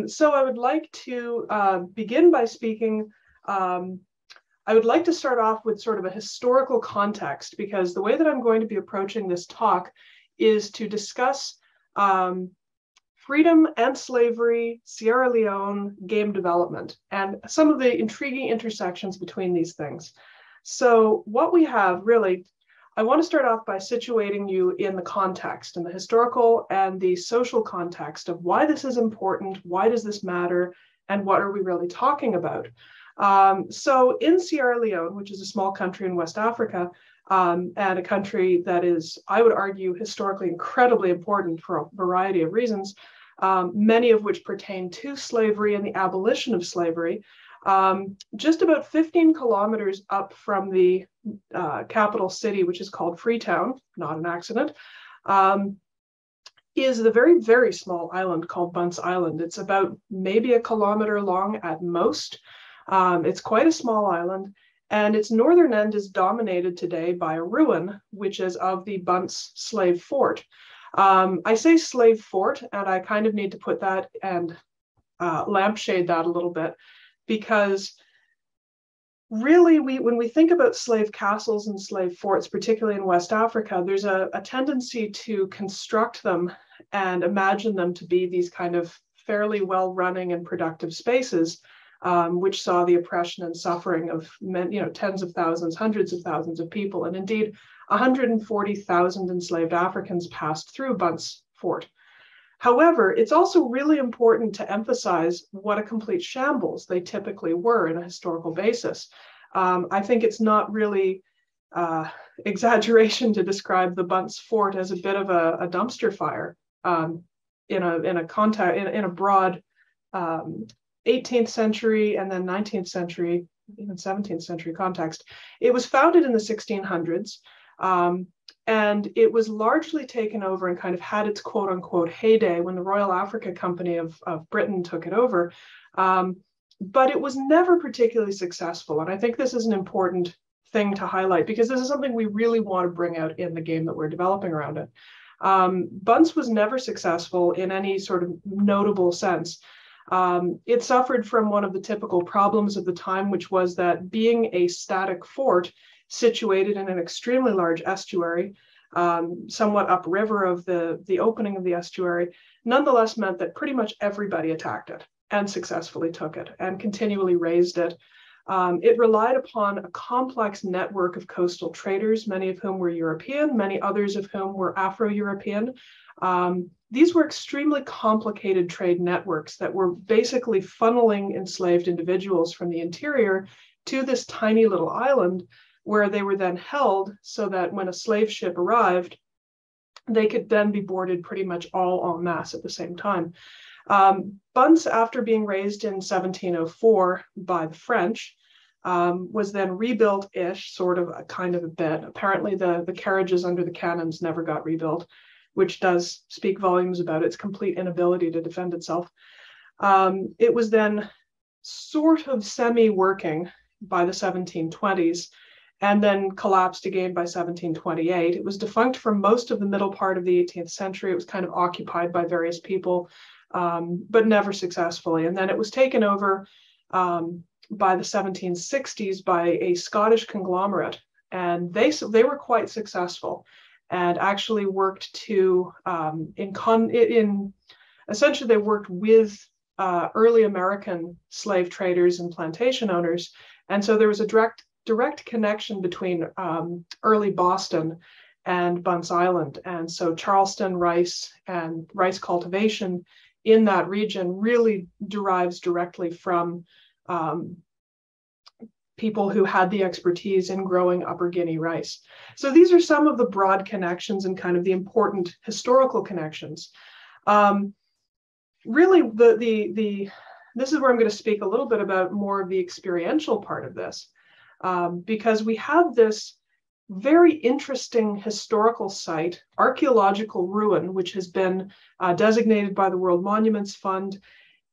So I would like to begin by speaking. I would like to start off with sort of a historical context, because the way that I'm going to be approaching this talk is to discuss freedom and slavery, Sierra Leone, game development, and some of the intriguing intersections between these things. So what we have really, I want to start off by situating you in the context, in the historical and the social context of why this is important, why does this matter, and what are we really talking about. So in Sierra Leone, which is a small country in West Africa, and a country that is, I would argue, historically incredibly important for a variety of reasons, many of which pertain to slavery and the abolition of slavery. Just about 15 kilometers up from the capital city, which is called Freetown, not an accident, is the very, very small island called Bunce Island. It's about maybe a kilometer long at most. It's quite a small island, and its northern end is dominated today by a ruin, which is of the Bunce slave fort. I say slave fort, and I kind of need to put that and lampshade that a little bit, because really, when we think about slave castles and slave forts, particularly in West Africa, there's a tendency to construct them and imagine them to be these kind of fairly well-running and productive spaces, which saw the oppression and suffering of tens of thousands, hundreds of thousands of people, and indeed 140,000 enslaved Africans passed through Bunce Fort. However, it's also really important to emphasize what a complete shambles they typically were in a historical basis. I think it's not really exaggeration to describe the Bunce Fort as a bit of a dumpster fire in a broad 18th century and then 19th century, even 17th century context. It was founded in the 1600s. And it was largely taken over and kind of had its quote unquote heyday when the Royal Africa Company of Britain took it over. But it was never particularly successful. And I think this is an important thing to highlight, because this is something we really want to bring out in the game that we're developing around it. Bunce was never successful in any sort of notable sense. It suffered from one of the typical problems of the time, which was that being a static fort situated in an extremely large estuary, somewhat upriver of the opening of the estuary, nonetheless meant that pretty much everybody attacked it and successfully took it and continually raised it. It relied upon a complex network of coastal traders, many of whom were European, many others of whom were Afro-European. These were extremely complicated trade networks that were basically funneling enslaved individuals from the interior to this tiny little island, where they were then held so that when a slave ship arrived, they could then be boarded pretty much all en masse at the same time. Bunce, after being razed in 1704 by the French, was then rebuilt-ish, sort of a kind of a bed. Apparently the carriages under the cannons never got rebuilt, which does speak volumes about its complete inability to defend itself. It was then sort of semi-working by the 1720s, and then collapsed again by 1728. It was defunct for most of the middle part of the 18th century. It was kind of occupied by various people, but never successfully. And then it was taken over by the 1760s by a Scottish conglomerate, and they were quite successful and actually worked to, essentially they worked with early American slave traders and plantation owners. And so there was a direct connection between early Boston and Bunce Island. And so Charleston rice and rice cultivation in that region really derives directly from people who had the expertise in growing Upper Guinea rice. So these are some of the broad connections and kind of the important historical connections. Really, this is where I'm going to speak a little bit about more of the experiential part of this. Because we have this very interesting historical site, archaeological ruin, which has been designated by the World Monuments Fund.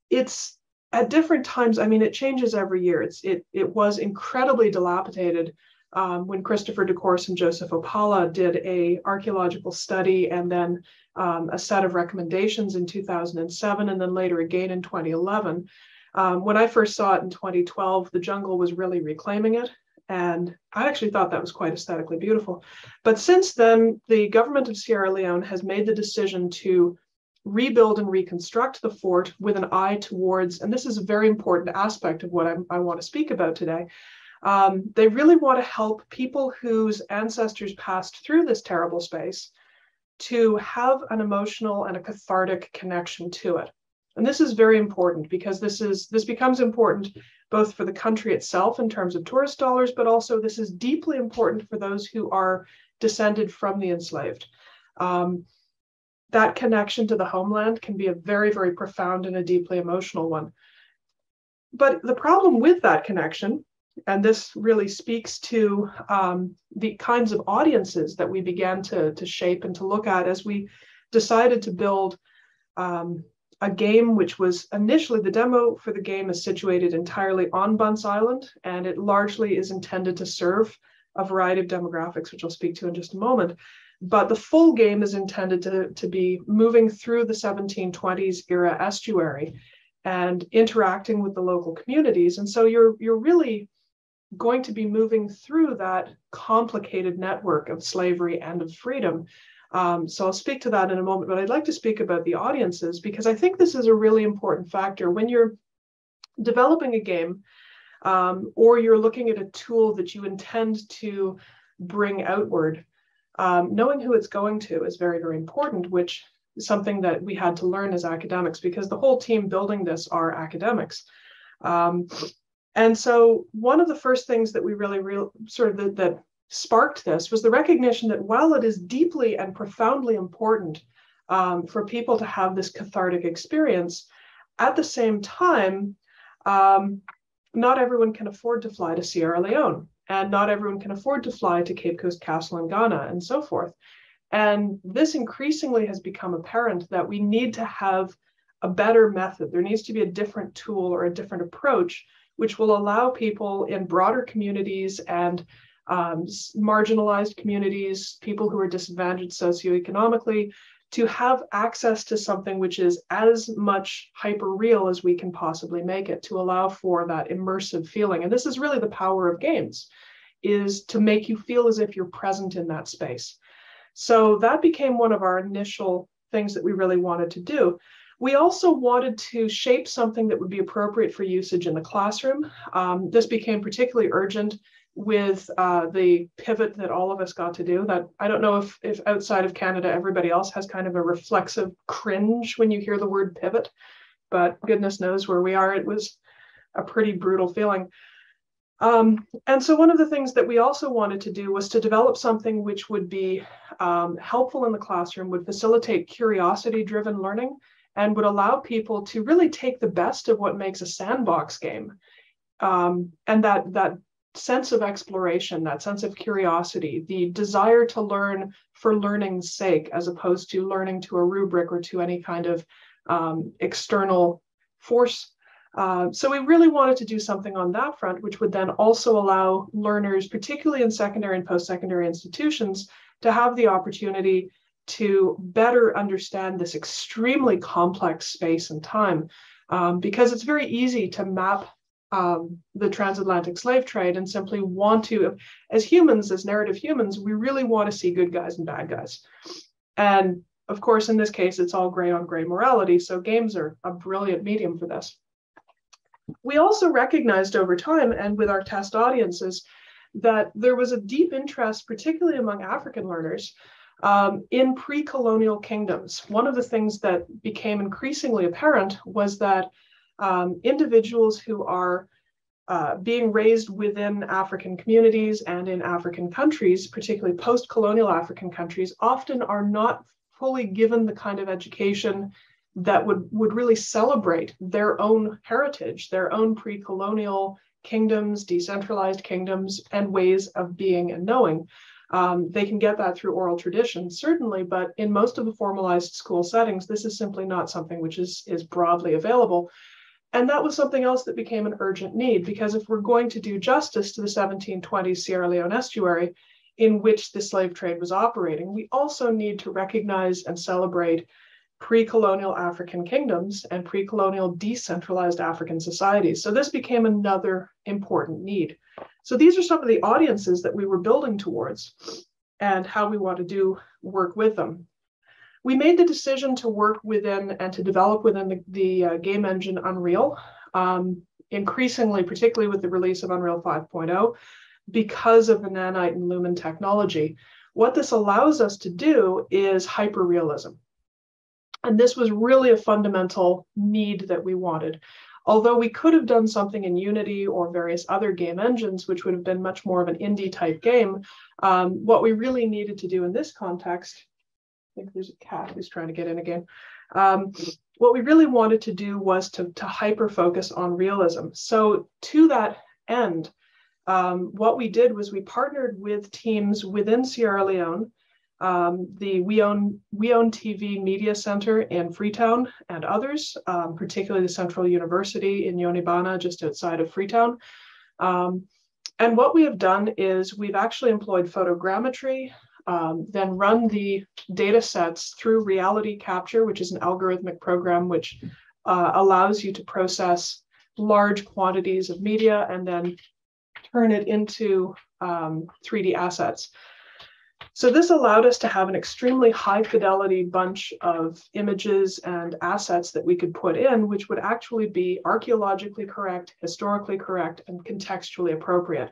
It's at different times, I mean, it changes every year. It was incredibly dilapidated when Christopher DeCourse and Joseph Opala did a archaeological study and then a set of recommendations in 2007 and then later again in 2011. When I first saw it in 2012, the jungle was really reclaiming it. And I actually thought that was quite aesthetically beautiful. But since then, the government of Sierra Leone has made the decision to rebuild and reconstruct the fort with an eye towards, and this is a very important aspect of what I want to speak about today. They really want to help people whose ancestors passed through this terrible space to have an emotional and a cathartic connection to it. And this is very important because this becomes important both for the country itself in terms of tourist dollars, but also this is deeply important for those who are descended from the enslaved. That connection to the homeland can be a very, very profound and a deeply emotional one. But the problem with that connection, and this really speaks to the kinds of audiences that we began to shape and to look at as we decided to build a game which was initially, the demo for the game is situated entirely on Bunce Island, and it largely is intended to serve a variety of demographics, which I'll speak to in just a moment. But the full game is intended to be moving through the 1720s era estuary and interacting with the local communities. And so you're really going to be moving through that complicated network of slavery and of freedom. So I'll speak to that in a moment, but I'd like to speak about the audiences because I think this is a really important factor. When you're developing a game or you're looking at a tool that you intend to bring outward, knowing who it's going to is very, very important, which is something that we had to learn as academics because the whole team building this are academics. And so one of the first things that we really that sparked this was the recognition that while it is deeply and profoundly important for people to have this cathartic experience, at the same time, not everyone can afford to fly to Sierra Leone, and not everyone can afford to fly to Cape Coast Castle in Ghana and so forth. And this increasingly has become apparent that we need to have a better method. There needs to be a different tool or a different approach, which will allow people in broader communities and marginalized communities, people who are disadvantaged socioeconomically, to have access to something which is as much hyper real as we can possibly make it, to allow for that immersive feeling. And this is really the power of games, is to make you feel as if you're present in that space. So that became one of our initial things that we really wanted to do. We also wanted to shape something that would be appropriate for usage in the classroom. This became particularly urgent with the pivot that all of us got to do. That I don't know if outside of Canada, everybody else has kind of a reflexive cringe when you hear the word pivot, but goodness knows where we are. It was a pretty brutal feeling. And so one of the things that we also wanted to do was to develop something which would be helpful in the classroom, would facilitate curiosity-driven learning, and would allow people to really take the best of what makes a sandbox game. And that sense of exploration, that sense of curiosity, the desire to learn for learning's sake, as opposed to learning to a rubric or to any kind of external force. So we really wanted to do something on that front, which would then also allow learners, particularly in secondary and post-secondary institutions, to have the opportunity to better understand this extremely complex space and time, because it's very easy to map the transatlantic slave trade and simply want to, as humans, as narrative humans, we really want to see good guys and bad guys. And of course, in this case, it's all gray on gray morality. So games are a brilliant medium for this. We also recognized over time and with our test audiences that there was a deep interest, particularly among African learners, in pre-colonial kingdoms. One of the things that became increasingly apparent was that individuals who are being raised within African communities and in African countries, particularly post-colonial African countries, often are not fully given the kind of education that would really celebrate their own heritage, their own pre-colonial kingdoms, decentralized kingdoms, and ways of being and knowing. They can get that through oral tradition, certainly, but in most of the formalized school settings, this is simply not something which is broadly available. And that was something else that became an urgent need, because if we're going to do justice to the 1720s Sierra Leone estuary in which the slave trade was operating, we also need to recognize and celebrate pre-colonial African kingdoms and pre-colonial decentralized African societies. So this became another important need. So these are some of the audiences that we were building towards and how we want to do work with them. We made the decision to work within and to develop within the game engine Unreal, increasingly, particularly with the release of Unreal 5.0, because of the Nanite and Lumen technology. What this allows us to do is hyperrealism. And this was really a fundamental need that we wanted. Although we could have done something in Unity or various other game engines, which would have been much more of an indie type game, what we really needed to do in this context, I think there's a cat who's trying to get in again. What we really wanted to do was to hyper focus on realism. So to that end, what we did was we partnered with teams within Sierra Leone, the We Own TV Media Center in Freetown and others, particularly the Central University in Yonibana, just outside of Freetown. And what we have done is we've actually employed photogrammetry, then run the data sets through reality capture, which is an algorithmic program which allows you to process large quantities of media and then turn it into 3D assets. So this allowed us to have an extremely high fidelity bunch of images and assets that we could put in, which would actually be archaeologically correct, historically correct, and contextually appropriate.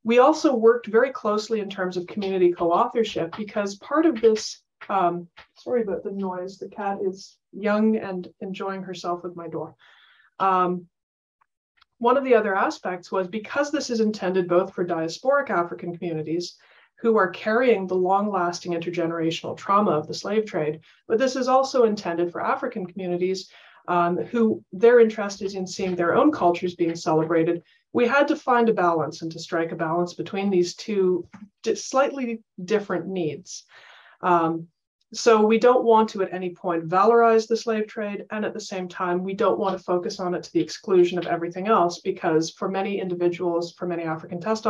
We also worked very closely in terms of community co-authorship, because part of this, sorry about the noise, the cat is young and enjoying herself with my door. One of the other aspects was, because this is intended both for diasporic African communities who are carrying the long-lasting intergenerational trauma of the slave trade, but this is also intended for African communities who their interest is in seeing their own cultures being celebrated. We had to find a balance and to strike a balance between these two slightly different needs. So we don't want to at any point valorize the slave trade, and at the same time, we don't want to focus on it to the exclusion of everything else, because for many individuals, for many African test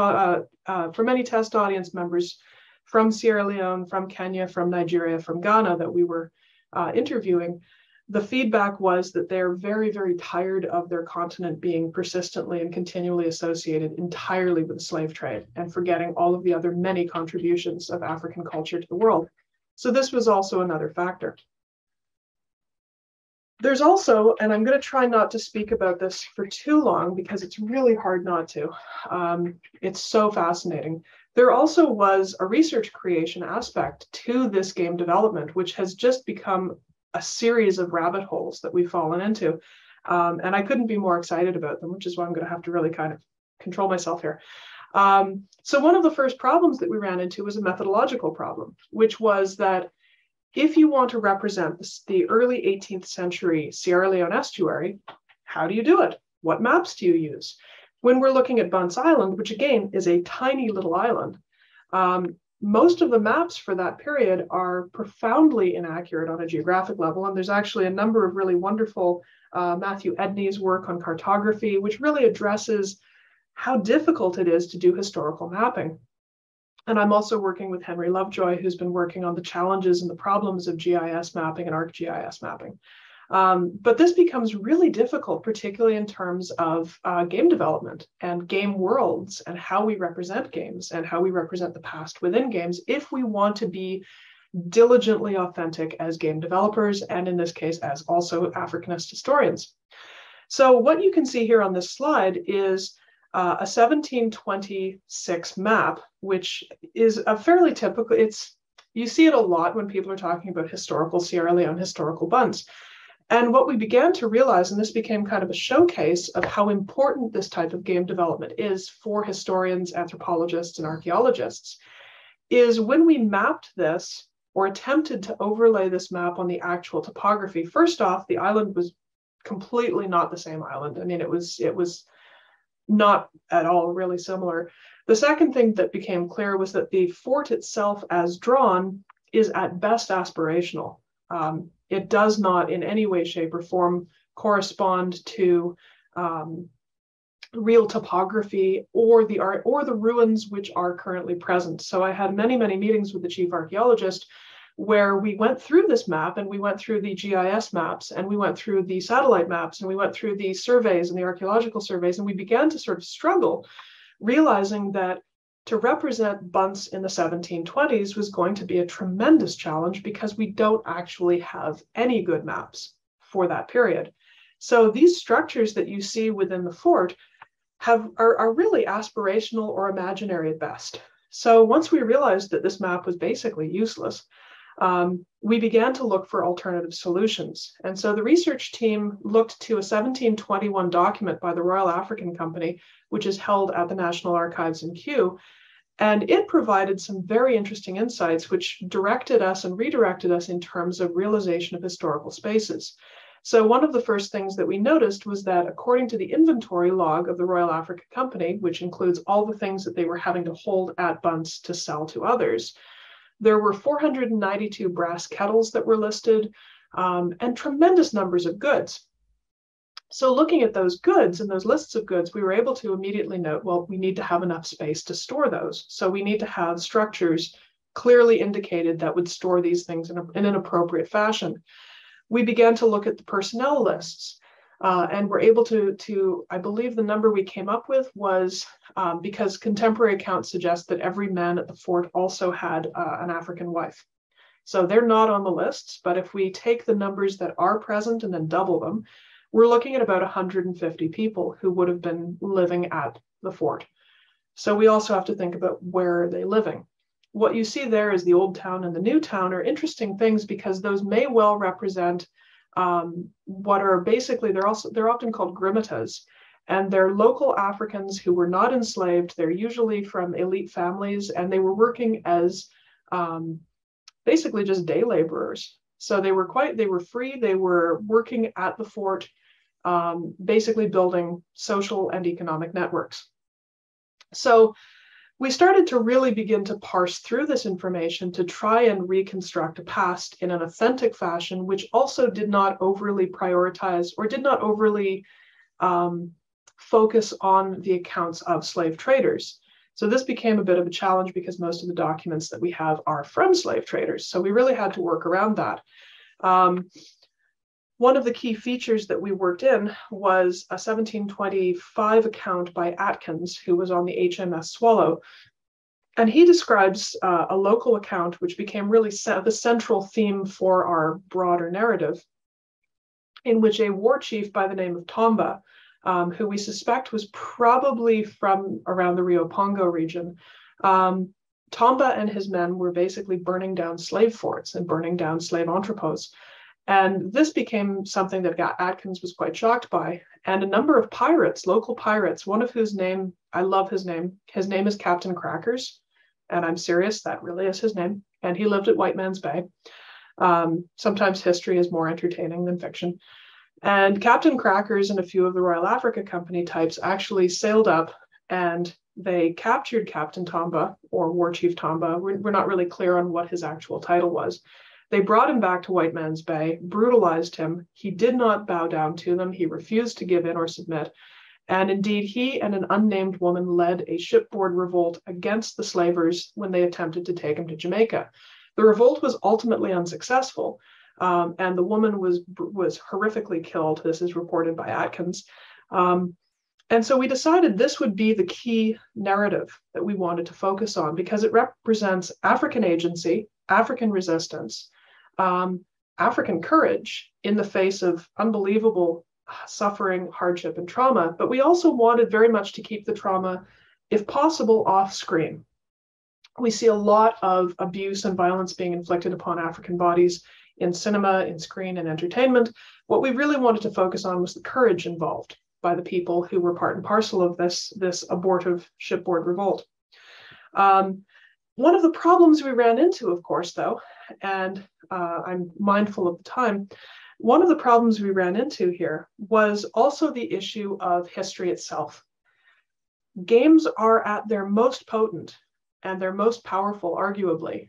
audience members from Sierra Leone, from Kenya, from Nigeria, from Ghana that we were interviewing, the feedback was that they're very, very tired of their continent being persistently and continually associated entirely with the slave trade and forgetting all of the other many contributions of African culture to the world. So this was also another factor. There's also, and I'm going to try not to speak about this for too long because it's really hard not to. It's so fascinating. There also was a research creation aspect to this game development, which has just become a series of rabbit holes that we've fallen into. And I couldn't be more excited about them, which is why I'm going to have to really kind of control myself here. So one of the first problems that we ran into was a methodological problem, which was that if you want to represent the early 18th century Sierra Leone estuary, how do you do it? What maps do you use? When we're looking at Bunce Island, which again is a tiny little island, most of the maps for that period are profoundly inaccurate on a geographic level. And there's actually a number of really wonderful Matthew Edney's work on cartography, which really addresses how difficult it is to do historical mapping. And I'm also working with Henry Lovejoy, who's been working on the challenges and the problems of GIS mapping and ArcGIS mapping. But this becomes really difficult, particularly in terms of game development and game worlds and how we represent games and how we represent the past within games if we want to be diligently authentic as game developers, and in this case, as also Africanist historians. So what you can see here on this slide is a 1726 map, which is a fairly typical, you see it a lot when people are talking about historical Sierra Leone, historical Bunce. And what we began to realize, and this became kind of a showcase of how important this type of game development is for historians, anthropologists, and archaeologists, is when we mapped this or attempted to overlay this map on the actual topography. First off, the island was completely not the same island. I mean, it was not at all really similar. The second thing that became clear was that the fort itself as drawn is at best aspirational. It does not in any way, shape, or form correspond to real topography or the art or the ruins which are currently present. So I had many, many meetings with the chief archaeologist where we went through this map, and we went through the GIS maps, and we went through the satellite maps, and we went through the surveys and the archaeological surveys, and we began to sort of struggle, realizing that to represent Bunce in the 1720s was going to be a tremendous challenge because we don't actually have any good maps for that period. So these structures that you see within the fort are really aspirational or imaginary at best. So once we realized that this map was basically useless, we began to look for alternative solutions. And so the research team looked to a 1721 document by the Royal African Company, which is held at the National Archives in Kew. And it provided some very interesting insights, which directed us and redirected us in terms of realization of historical spaces. So one of the first things that we noticed was that according to the inventory log of the Royal African Company, which includes all the things that they were having to hold at Bunce to sell to others, there were 492 brass kettles that were listed, and tremendous numbers of goods. So looking at those goods and those lists of goods, we were able to immediately note, well, we need to have enough space to store those. So we need to have structures clearly indicated that would store these things in an appropriate fashion. We began to look at the personnel lists, and were able to, I believe the number we came up with was, because contemporary accounts suggest that every man at the fort also had an African wife. So they're not on the lists, but if we take the numbers that are present and then double them, we're looking at about 150 people who would have been living at the fort. So we also have to think about where are they living. What you see there is the old town and the new town are interesting things because those may well represent what are basically, they're often called grimmitas, and they're local Africans who were not enslaved. They're usually from elite families, and they were working as basically just day laborers. So they were free. They were working at the fort, basically building social and economic networks. So we started to really begin to parse through this information to try and reconstruct a past in an authentic fashion, which also did not overly prioritize or did not overly focus on the accounts of slave traders. So this became a bit of a challenge because most of the documents that we have are from slave traders. So we really had to work around that. One of the key features that we worked in was a 1725 account by Atkins, who was on the HMS Swallow. And he describes a local account, which became really the central theme for our broader narrative, in which a war chief by the name of Tomba, who we suspect was probably from around the Rio Pongo region, Tomba and his men were basically burning down slave forts and burning down slave entrepôts. And this became something that Atkins was quite shocked by. And a number of pirates, local pirates, one of whose name, I love his name is Captain Crackers. And I'm serious, that really is his name. And he lived at White Man's Bay. Sometimes history is more entertaining than fiction. And Captain Crackers and a few of the Royal Africa Company types actually sailed up and they captured Captain Tomba, or War Chief Tomba. We're not really clear on what his actual title was. They brought him back to White Man's Bay, brutalized him. He did not bow down to them. He refused to give in or submit. And indeed, he and an unnamed woman led a shipboard revolt against the slavers when they attempted to take him to Jamaica. The revolt was ultimately unsuccessful, and the woman was horrifically killed. This is reported by Atkins. And so we decided this would be the key narrative that we wanted to focus on because it represents African agency, African resistance, African courage in the face of unbelievable suffering, hardship, and trauma. But we also wanted very much to keep the trauma, if possible, off screen. We see a lot of abuse and violence being inflicted upon African bodies in cinema, in screen, and entertainment. What we really wanted to focus on was the courage involved by the people who were part and parcel of this abortive shipboard revolt. One of the problems we ran into, of course, though, and I'm mindful of the time, one of the problems we ran into here was also the issue of history itself. Games are at their most potent and their most powerful, arguably,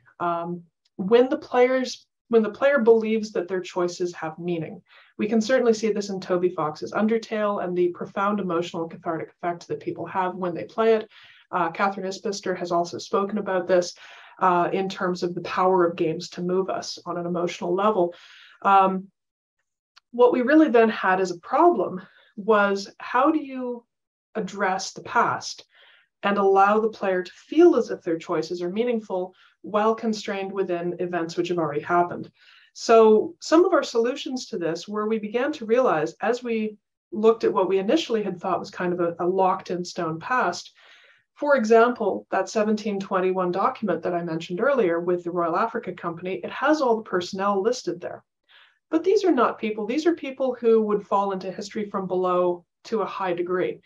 when the players when the player believes that their choices have meaning. We can certainly see this in Toby Fox's Undertale and the profound emotional and cathartic effect that people have when they play it. Catherine Isbister has also spoken about this in terms of the power of games to move us on an emotional level. What we really then had as a problem was, how do you address the past and allow the player to feel as if their choices are meaningful while constrained within events which have already happened? So some of our solutions to this were, we began to realize, as we looked at what we initially had thought was kind of a locked in stone past, for example, that 1721 document that I mentioned earlier with the Royal Africa Company, it has all the personnel listed there. But these are not people. These are people who would fall into history from below to a high degree.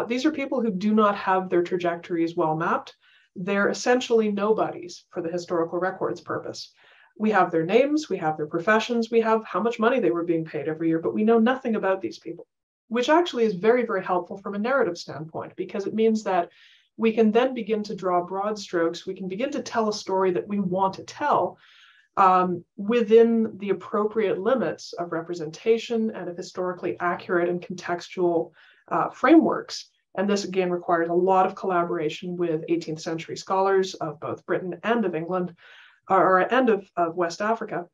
These are people who do not have their trajectories well mapped. They're essentially nobodies for the historical records purpose. We have their names, we have their professions, we have how much money they were being paid every year, but we know nothing about these people, which actually is very, very helpful from a narrative standpoint, because it means that we can then begin to draw broad strokes. We can begin to tell a story that we want to tell within the appropriate limits of representation and of historically accurate and contextual frameworks. And this again requires a lot of collaboration with 18th century scholars of both Britain and of England, and of West Africa.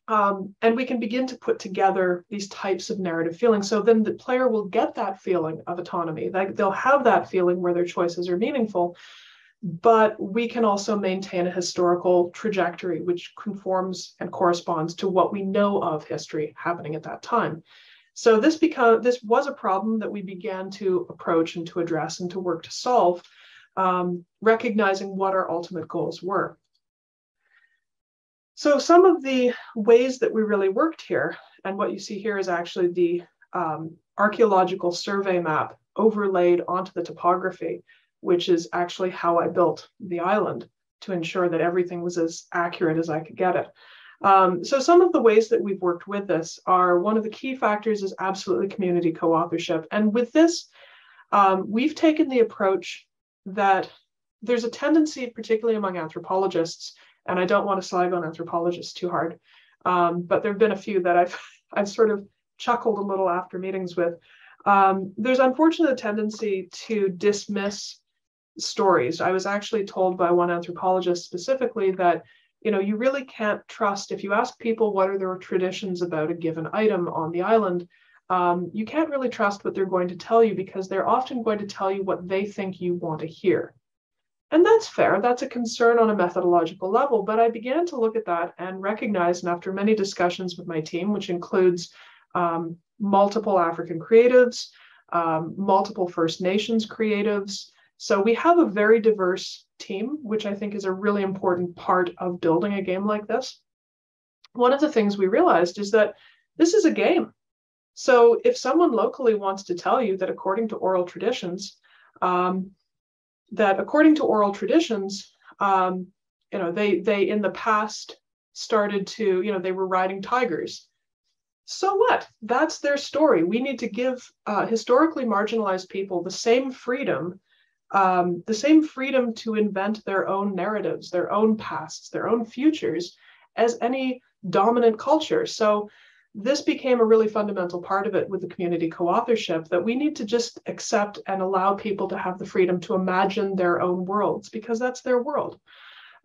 And we can begin to put together these types of narrative feelings. So then the player will get that feeling of autonomy. They'll have that feeling where their choices are meaningful, but we can also maintain a historical trajectory which conforms and corresponds to what we know of history happening at that time. So this was a problem that we began to approach and to address and to work to solve, recognizing what our ultimate goals were. So some of the ways that we really worked here, and what you see here is actually the archaeological survey map overlaid onto the topography, which is actually how I built the island to ensure that everything was as accurate as I could get it. So some of the ways that we've worked with this are, one of the key factors is absolutely community co-authorship. And with this, we've taken the approach that there's a tendency, particularly among anthropologists, and I don't want to slag on anthropologists too hard, but there have been a few that I've sort of chuckled a little after meetings with. There's unfortunately a tendency to dismiss stories. I was actually told by one anthropologist specifically that, you know, you really can't trust, if you ask people what are their traditions about a given item on the island, you can't really trust what they're going to tell you, because they're often going to tell you what they think you want to hear. And that's fair. That's a concern on a methodological level. But I began to look at that and recognize, and after many discussions with my team, which includes multiple African creatives, multiple First Nations creatives. So we have a very diverse team, which I think is a really important part of building a game like this. One of the things we realized is that this is a game. So if someone locally wants to tell you that according to oral traditions, you know, they in the past started to, you know, they were riding tigers. So what? That's their story. We need to give historically marginalized people the same freedom to invent their own narratives, their own pasts, their own futures as any dominant culture. So this became a really fundamental part of it with the community co-authorship, that we need to just accept and allow people to have the freedom to imagine their own worlds, because that's their world.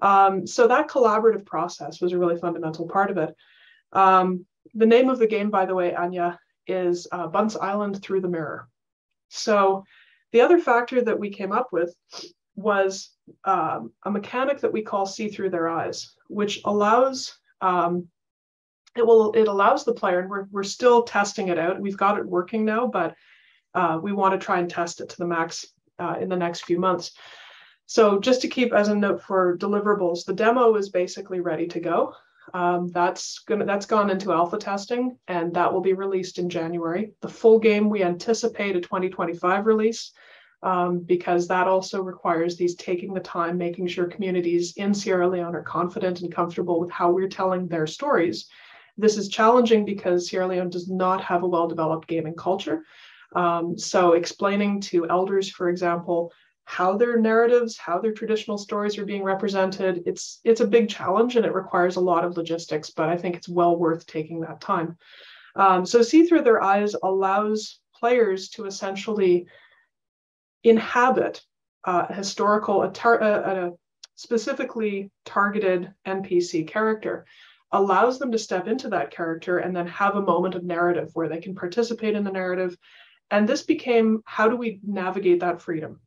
So that collaborative process was a really fundamental part of it. The name of the game, by the way, Anya, is Bunce Island Through the Mirror. So the other factor that we came up with was a mechanic that we call See Through Their Eyes, which allows it allows the player, and we're still testing it out. We've got it working now, but we want to try and test it to the max in the next few months. So just to keep as a note for deliverables, the demo is basically ready to go. That's gone into alpha testing, and that will be released in January. The full game, we anticipate a 2025 release, because that also requires these taking the time, making sure communities in Sierra Leone are confident and comfortable with how we're telling their stories. This is challenging because Sierra Leone does not have a well-developed gaming culture. So explaining to elders, for example, how their narratives, how their traditional stories are being represented. It's a big challenge and it requires a lot of logistics, but I think it's well worth taking that time. So See Through Their Eyes allows players to essentially inhabit a specifically targeted NPC character, allows them to step into that character and then have a moment of narrative where they can participate in the narrative. And this became, how do we navigate that freedom?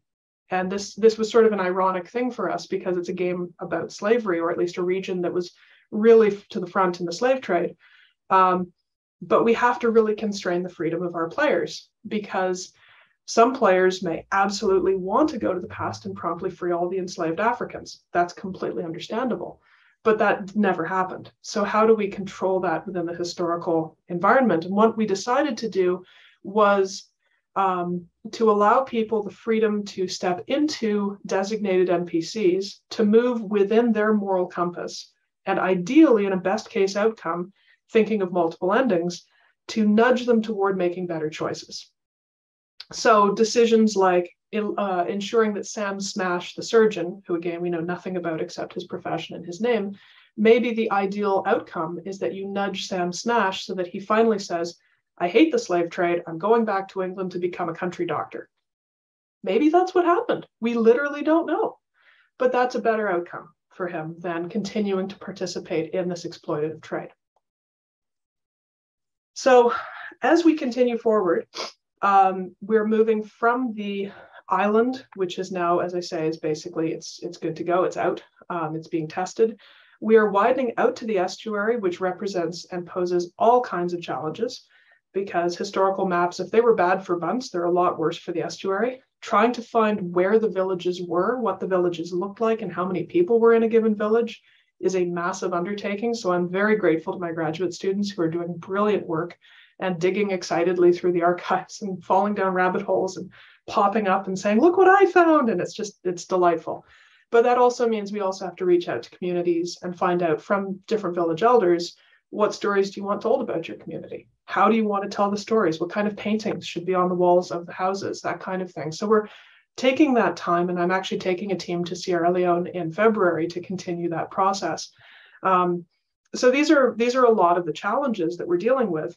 And this was sort of an ironic thing for us because it's a game about slavery, or at least a region that was really to the front in the slave trade. But we have to really constrain the freedom of our players, because some players may absolutely want to go to the past and promptly free all the enslaved Africans. That's completely understandable, but that never happened. So how do we control that within the historical environment? And what we decided to do was to allow people the freedom to step into designated NPCs, to move within their moral compass, and ideally, in a best case outcome, thinking of multiple endings, to nudge them toward making better choices. So decisions like ensuring that Sam Smash, the surgeon, who again we know nothing about except his profession and his name, maybe the ideal outcome is that you nudge Sam Smash so that he finally says, I hate the slave trade, I'm going back to England to become a country doctor. Maybe that's what happened. We literally don't know. But that's a better outcome for him than continuing to participate in this exploitative trade. So as we continue forward, we're moving from the island, which is now, as I say, is basically, it's good to go, it's out, it's being tested. We are widening out to the estuary, which represents and poses all kinds of challenges, because historical maps, if they were bad for Bunce, they're a lot worse for the estuary. Trying to find where the villages were, what the villages looked like, and how many people were in a given village is a massive undertaking. So I'm very grateful to my graduate students who are doing brilliant work and digging excitedly through the archives and falling down rabbit holes and popping up and saying, look what I found. And it's delightful. But that also means we also have to reach out to communities and find out from different village elders, what stories do you want told about your community? How do you want to tell the stories? What kind of paintings should be on the walls of the houses? That kind of thing. So we're taking that time, and I'm actually taking a team to Sierra Leone in February to continue that process. So these are a lot of the challenges that we're dealing with.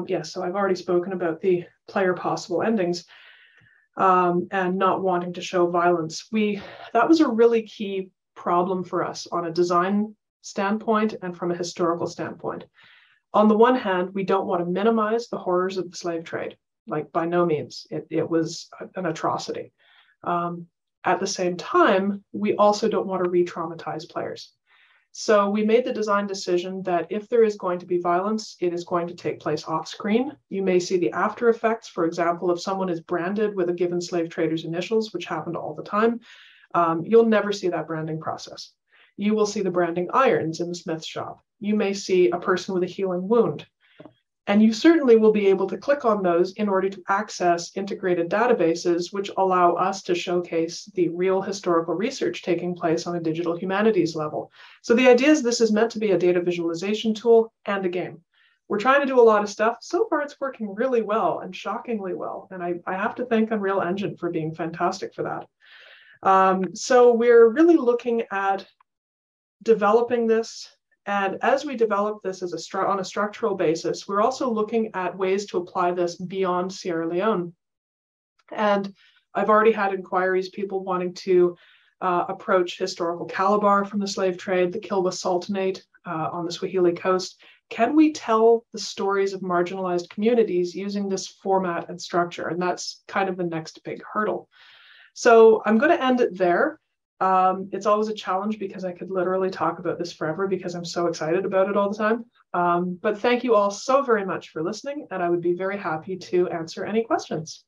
Yes, so I've already spoken about the player possible endings and not wanting to show violence. That was a really key problem for us on a design standpoint and from a historical standpoint. On the one hand, we don't want to minimize the horrors of the slave trade, like by no means. It was an atrocity. At the same time, we also don't want to re-traumatize players. So we made the design decision that if there is going to be violence, it is going to take place off screen. You may see the after effects. For example, if someone is branded with a given slave trader's initials, which happened all the time, you'll never see that branding process. You will see the branding irons in the smith's shop. You may see a person with a healing wound. And you certainly will be able to click on those in order to access integrated databases, which allow us to showcase the real historical research taking place on a digital humanities level. So the idea is this is meant to be a data visualization tool and a game. We're trying to do a lot of stuff. So far, it's working really well and shockingly well. And I have to thank Unreal Engine for being fantastic for that. So we're really looking at developing this. And as we develop this on a structural basis, we're also looking at ways to apply this beyond Sierra Leone. And I've already had inquiries, people wanting to approach historical Calabar from the slave trade, the Kilwa Sultanate on the Swahili coast. Can we tell the stories of marginalized communities using this format and structure? And that's kind of the next big hurdle. So I'm going to end it there. It's always a challenge because I could literally talk about this forever because I'm so excited about it all the time. But thank you all so very much for listening, and I would be very happy to answer any questions.